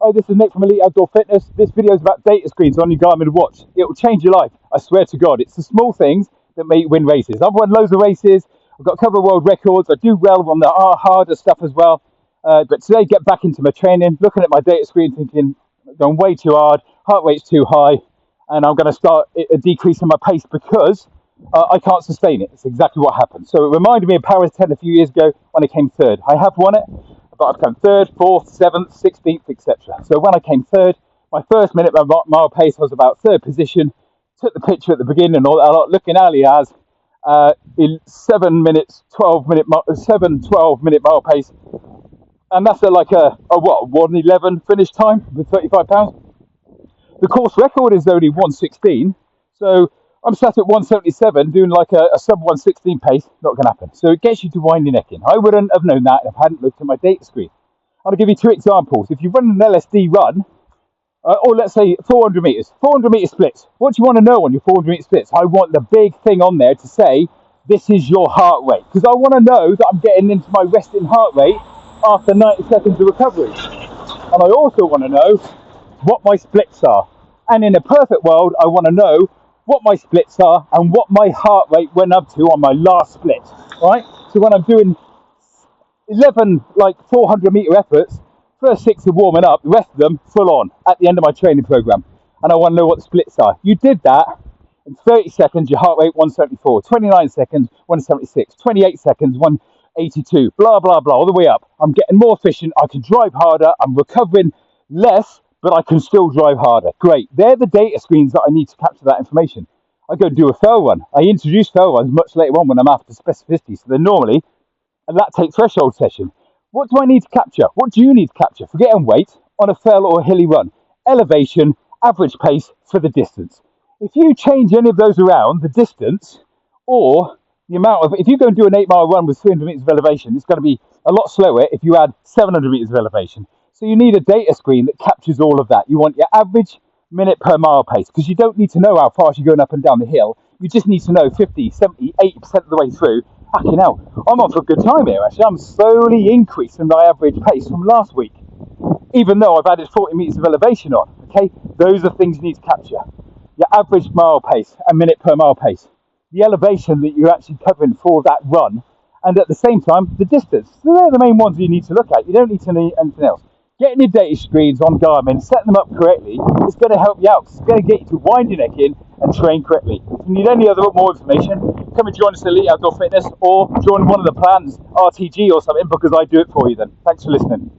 Hi, this is Nick from Elite Outdoor Fitness. This video is about data screens on your Garmin watch. It will change your life. I swear to God. It's the small things that make you win races. I've won loads of races. I've got a couple of world records. I do well on the harder stuff as well. But today, get back into my training, looking at my data screen, thinking, I'm going way too hard, heart rate's too high, and I'm going to start decreasing my pace because I can't sustain it. It's exactly what happened. So it reminded me of Paris 10 a few years ago when I came third. I have won it, but I've come third, fourth, seventh, 16th, etc. So when I came third, my first minute mile pace was about third position. Took the picture at the beginning and all that, looking alias in 7:12 minute mile pace, and that's like a 1:11 finish time with 35 pounds. The course record is only 1:16, so I'm sat at 1:77 doing like a sub 1:16 pace. Not going to happen. So it gets you to wind your neck in. I wouldn't have known that if I hadn't looked at my data screen. I'll give you two examples. If you run an LSD run, or let's say 400 meters splits. What do you want to know on your 400 meter splits? I want the big thing on there to say, this is your heart rate. Because I want to know that I'm getting into my resting heart rate after 90 seconds of recovery. And I also want to know what my splits are. And in a perfect world, I want to know what my splits are and what my heart rate went up to on my last split. Right? So when I'm doing 11 400 meter efforts, first 6 are warming up, the rest of them full on at the end of my training program, and I want to know what the splits are. You did that in 30 seconds, your heart rate 174, 29 seconds 176, 28 seconds 182, blah blah blah, all the way up. I'm getting more efficient, I can drive harder, I'm recovering less, but I can still drive harder. Great. They're the data screens that I need to capture that information. I go do a fell run. I introduce fell runs much later on when I'm after specificity, so they're normally a lactate threshold session. What do I need to capture? What do you need to capture? Forgetting weight on a fell or a hilly run. Elevation, average pace for the distance. If you change any of those around, the distance or the amount of, if you go and do an 8-mile run with 300 meters of elevation, it's going to be a lot slower if you add 700 meters of elevation. So you need a data screen that captures all of that. You want your average minute per mile pace, because you don't need to know how fast you're going up and down the hill. You just need to know 50, 70, 80% of the way through. Fucking hell, I'm on for a good time here actually. I'm slowly increasing my average pace from last week, even though I've added 40 meters of elevation on. Okay, those are things you need to capture. Your average mile pace and minute per mile pace, the elevation that you're actually covering for that run, and at the same time the distance. So they're the main ones you need to look at. You don't need to need anything else. Getting your data screens on Garmin, setting them up correctly, is going to help you out. It's going to get you to wind your neck in and train correctly. If you need any other more information, come and join us at Elite Outdoor Fitness, or join one of the plans, RTG or something, because I do it for you then. Thanks for listening.